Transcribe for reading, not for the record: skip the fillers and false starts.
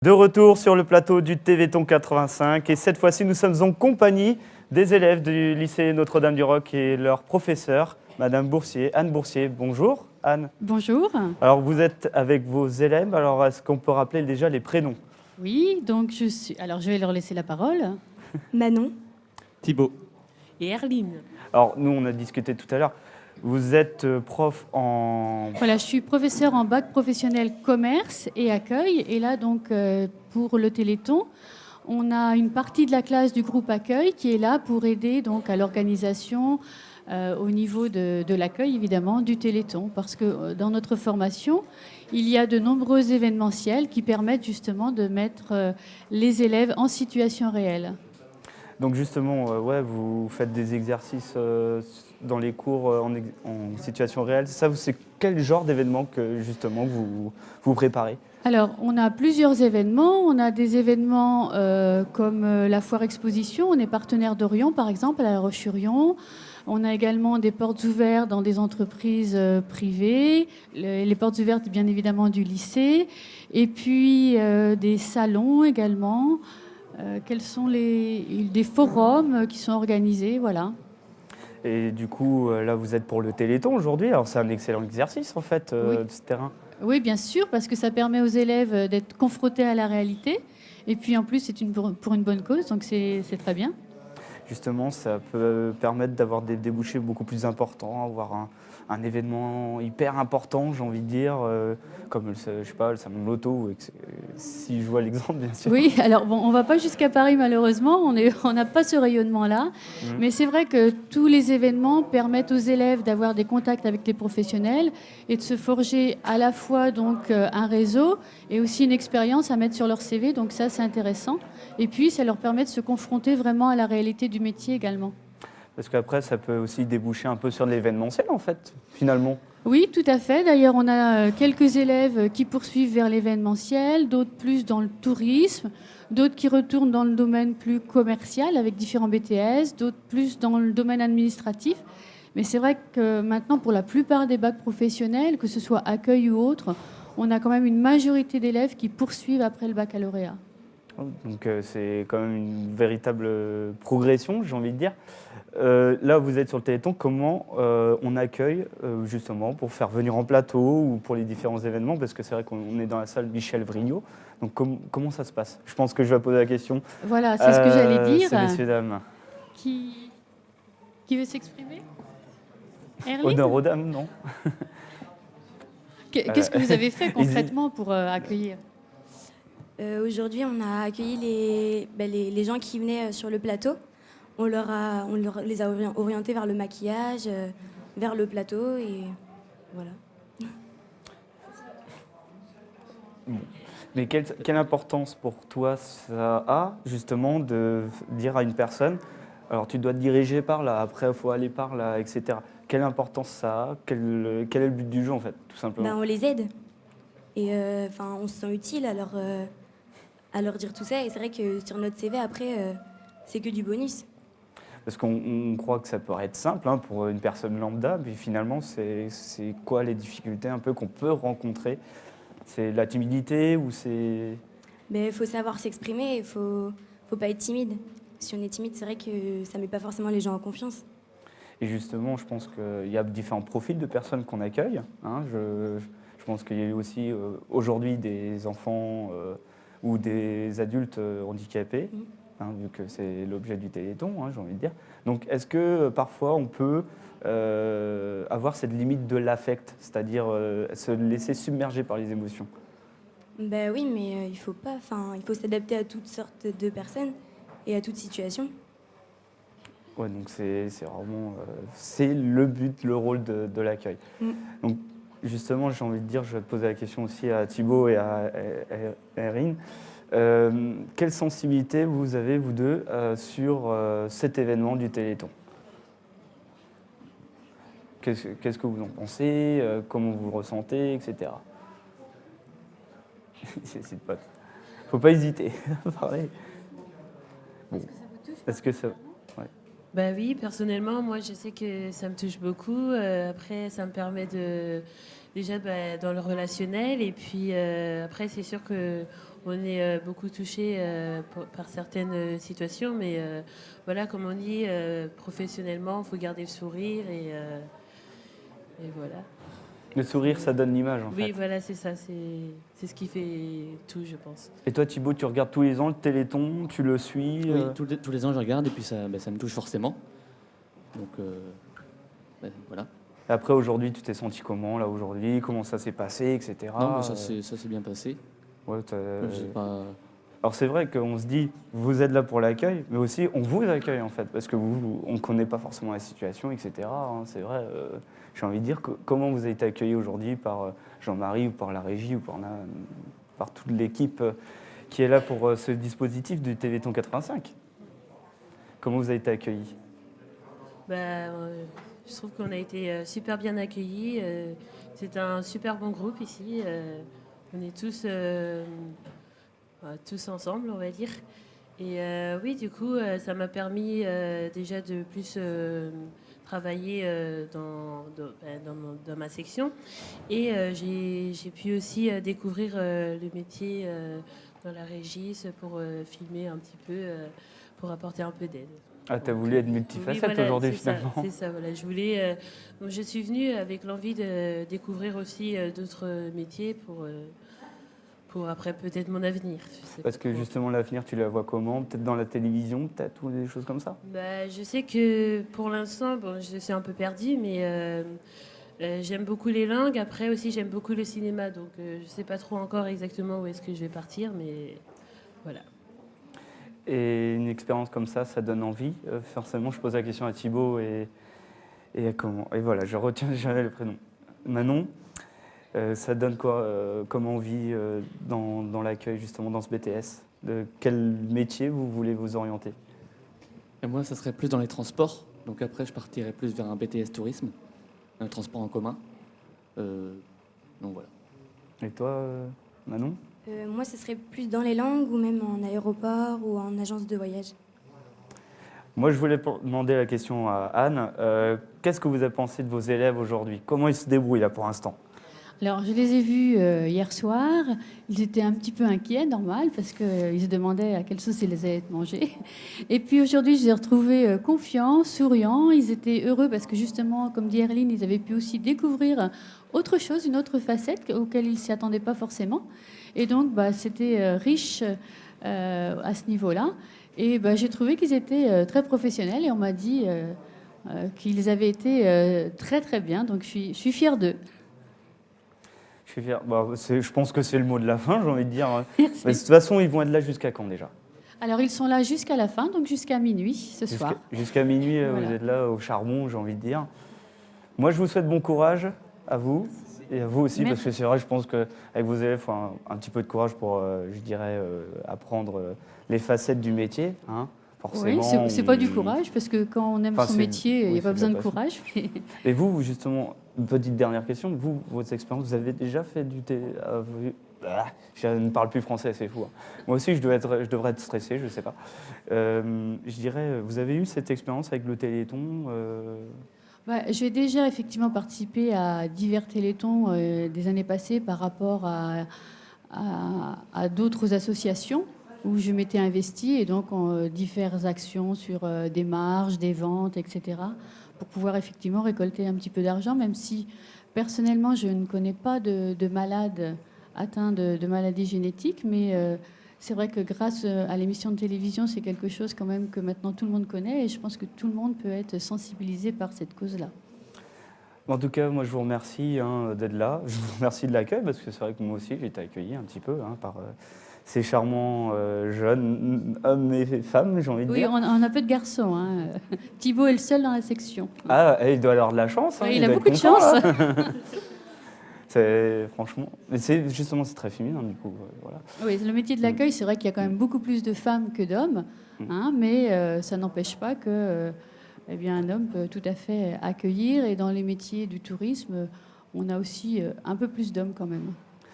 De retour sur le plateau du Téléthon 85 et cette fois-ci nous sommes en compagnie des élèves du lycée Notre-Dame-du-Roc et leur professeur, Madame Boursier, Anne Boursier. Bonjour Anne. Bonjour. Alors vous êtes avec vos élèves, alors est-ce qu'on peut rappeler déjà les prénoms? Oui, donc je vais leur laisser la parole. Manon. Thibaut. Et Erline. Alors nous on a discuté tout à l'heure, vous êtes prof en... Voilà, je suis professeure en bac professionnel commerce et accueil. Et là, donc, pour le Téléthon, on a une partie de la classe du groupe accueil qui est là pour aider donc à l'organisation au niveau de l'accueil, évidemment, du Téléthon. Parce que dans notre formation, il y a de nombreux événementiels qui permettent justement de mettre les élèves en situation réelle. Donc justement, ouais, vous faites des exercices dans les cours en situation réelle. Ça, c'est quel genre d'événement que justement vous préparez? Alors, on a plusieurs événements. On a des événements comme la foire exposition. On est partenaire d'Orion, par exemple, à La Roche-sur-Yon. On a également des portes ouvertes dans des entreprises privées, les portes ouvertes, bien évidemment, du lycée. Et puis, des salons également. Quels sont des forums qui sont organisés, voilà. Et du coup, là, vous êtes pour le Téléthon aujourd'hui. Alors, c'est un excellent exercice, en fait, Oui. de ce terrain. Oui, bien sûr, parce que ça permet aux élèves d'être confrontés à la réalité. Et puis, en plus, c'est pour une bonne cause, donc c'est très bien. Justement, ça peut permettre d'avoir des débouchés beaucoup plus importants, avoir un événement hyper important, j'ai envie de dire, comme je sais pas, le salon de l'auto, si je vois l'exemple, bien sûr. Oui, alors bon, on ne va pas jusqu'à Paris malheureusement, on n'a pas ce rayonnement-là, mais c'est vrai que tous les événements permettent aux élèves d'avoir des contacts avec les professionnels et de se forger à la fois donc un réseau et aussi une expérience à mettre sur leur CV, donc ça c'est intéressant. Et puis ça leur permet de se confronter vraiment à la réalité du métier également. Parce qu'après, ça peut aussi déboucher un peu sur de l'événementiel, en fait, finalement. Oui, tout à fait. D'ailleurs, on a quelques élèves qui poursuivent vers l'événementiel, d'autres plus dans le tourisme, d'autres qui retournent dans le domaine plus commercial avec différents BTS, d'autres plus dans le domaine administratif. Mais c'est vrai que maintenant, pour la plupart des bacs professionnels, que ce soit accueil ou autre, on a quand même une majorité d'élèves qui poursuivent après le baccalauréat. Donc, c'est quand même une véritable progression, j'ai envie de dire. Là, vous êtes sur le Téléthon. Comment on accueille, justement, pour faire venir en plateau ou pour les différents événements? Parce que c'est vrai qu'on est dans la salle Michel Vrignot. Donc, comment ça se passe? Je pense que je vais poser la question. Voilà, c'est ce que j'allais dire. C'est messieurs, dames. Qui veut s'exprimer? Erline? Honneur aux dames, non? Qu'est-ce que vous avez fait concrètement pour accueillir? Aujourd'hui, on a accueilli les gens qui venaient sur le plateau. On les a orientés vers le maquillage, vers le plateau et voilà. Bon. Mais quelle importance pour toi ça a, justement, de dire à une personne, alors tu dois te diriger par là, après il faut aller par là, etc. Quelle importance ça a? Quel est le but du jeu, en fait, tout simplement? On les aide et on se sent utile à leur dire tout ça. Et c'est vrai que sur notre CV, après, c'est que du bonus. Parce qu'on croit que ça peut être simple pour une personne lambda, mais finalement, c'est quoi les difficultés un peu qu'on peut rencontrer? C'est la timidité ou c'est... Mais il faut savoir s'exprimer, il faut pas être timide. Si on est timide, c'est vrai que ça met pas forcément les gens en confiance. Et justement, je pense qu'il y a différents profils de personnes qu'on accueille. Je pense qu'il y a eu aussi aujourd'hui des enfants ou des adultes handicapés. Vu que c'est l'objet du Téléthon, j'ai envie de dire. Donc, est-ce que parfois on peut avoir cette limite de l'affect, c'est-à-dire se laisser submerger par les émotions? Ben oui, mais il faut pas. Il faut s'adapter à toutes sortes de personnes et à toute situation. Ouais, donc c'est vraiment c'est le but, le rôle de l'accueil. Donc, justement, j'ai envie de dire, je vais poser la question aussi à Thibaut et à Erline. Quelle sensibilité vous avez, vous deux, sur cet événement du Téléthon? Qu'est-ce que vous en pensez? Comment vous le ressentez, etc. C'est pas... Faut pas hésiter à parler. Bon. Est-ce que ça vous touche? Ouais. Bah oui, personnellement, moi, je sais que ça me touche beaucoup. Après, ça me permet de... Déjà, dans le relationnel. Et puis, après, c'est sûr que on est beaucoup touché par certaines situations, mais voilà, comme on dit, professionnellement, il faut garder le sourire et voilà. Le sourire, ça donne l'image, en Oui, fait. voilà, c'est ça, c'est ce qui fait tout, je pense. Et toi, Thibaut, tu regardes tous les ans le Téléthon, tu le suis Oui, tous les ans, je regarde et puis ça me touche forcément. Donc, voilà. Et après, aujourd'hui, tu t'es senti comment, là, aujourd'hui? Comment ça s'est passé, etc. Non, mais ça s'est bien passé. Ouais, J'ai pas... Alors, c'est vrai qu'on se dit, vous êtes là pour l'accueil, mais aussi, on vous accueille, en fait, parce que on ne connaît pas forcément la situation, etc. hein, c'est vrai. J'ai envie de dire, comment vous avez été accueillis aujourd'hui par Jean-Marie, ou par la régie, ou par toute l'équipe qui est là pour ce dispositif du Téléthon 85? Comment vous avez été accueillis? Je trouve qu'on a été super bien accueillis. C'est un super bon groupe ici. On est tous ensemble, on va dire. Et oui, du coup, ça m'a permis déjà de plus travailler dans ma section. Et j'ai pu aussi découvrir le métier dans la régie pour filmer un petit peu, pour apporter un peu d'aide. Ah, t'as voulu être multifacette Oui, voilà, aujourd'hui, c'est ça, finalement. c'est ça, voilà. Je suis venue avec l'envie de découvrir aussi d'autres métiers pour après peut-être mon avenir. Je sais Parce pas que trop. justement, l'avenir, tu la vois comment? Peut-être dans la télévision, peut-être, ou des choses comme ça? Je sais que pour l'instant, je suis un peu perdue, mais j'aime beaucoup les langues. Après aussi, j'aime beaucoup le cinéma, donc je ne sais pas trop encore exactement où est-ce que je vais partir, mais voilà. Et une expérience comme ça donne envie. Forcément, je pose la question à Thibaut et comment. Et voilà, je retiens jamais le prénom. Manon, ça donne quoi comme envie dans l'accueil, justement, dans ce BTS? De quel métier vous voulez vous orienter? Et moi, ça serait plus dans les transports. Donc après, je partirais plus vers un BTS tourisme, un transport en commun. Donc voilà. Et toi, Manon? Moi, ce serait plus dans les langues ou même en aéroport ou en agence de voyage. Moi, je voulais demander la question à Anne. Qu'est-ce que vous avez pensé de vos élèves aujourd'hui? Comment ils se débrouillent là pour l'instant? Alors, je les ai vus hier soir. Ils étaient un petit peu inquiets, normal, parce qu'ils se demandaient à quelle sauce ils les allaient manger. Et puis aujourd'hui, je les ai retrouvés confiants, souriants. Ils étaient heureux parce que justement, comme dit Erline, ils avaient pu aussi découvrir autre chose, une autre facette auquel ils ne s'y attendaient pas forcément. Et donc, c'était riche à ce niveau-là. Et j'ai trouvé qu'ils étaient très professionnels et on m'a dit qu'ils avaient été très, très bien. Donc, je suis fière d'eux. Je suis fier. Je pense que c'est le mot de la fin, j'ai envie de dire. Merci. Mais de toute façon, ils vont être là jusqu'à quand déjà? Alors, ils sont là jusqu'à la fin, donc jusqu'à minuit ce soir. Jusqu'à minuit, Voilà. vous êtes là au charbon, j'ai envie de dire. Moi, je vous souhaite bon courage à vous et à vous aussi, Merci. parce que c'est vrai, je pense qu'avec vos élèves, il faut un petit peu de courage pour, je dirais, apprendre les facettes du métier. Hein. Oui, Forcément, c'est pas du courage, parce que quand on aime Enfin, son c'est- métier, il oui, n'y a pas c'est besoin de de la passion. courage. mais- Et vous, justement, une petite dernière question. Vous, votre expérience, vous avez déjà fait du je ne parle plus français, c'est fou. Hein. Moi aussi, je devrais être stressé, je ne sais pas. Je dirais, vous avez eu cette expérience avec le Téléthon J'ai déjà effectivement participé à divers télétons des années passées par rapport à d'autres associations où je m'étais investie et donc en diverses actions sur des marges, des ventes, etc. pour pouvoir effectivement récolter un petit peu d'argent, même si personnellement je ne connais pas de malades atteints de maladies génétiques, mais c'est vrai que grâce à l'émission de télévision, c'est quelque chose quand même que maintenant tout le monde connaît et je pense que tout le monde peut être sensibilisé par cette cause-là. En tout cas, moi, je vous remercie d'être là. Je vous remercie de l'accueil parce que c'est vrai que moi aussi, j'ai été accueilli un petit peu par ces charmants jeunes hommes et femmes, j'ai envie de Oui, dire. on a peu de garçons. Hein. Thibaut est le seul dans la section. Ah, il doit avoir de la chance. Hein, Oui, il a doit beaucoup de être content, chance. là. Franchement, mais c'est très féminin du coup. Voilà. Oui, le métier de l'accueil, c'est vrai qu'il y a quand même beaucoup plus de femmes que d'hommes, hein, mais ça n'empêche pas que un homme peut tout à fait accueillir. Et dans les métiers du tourisme, on a aussi un peu plus d'hommes quand même.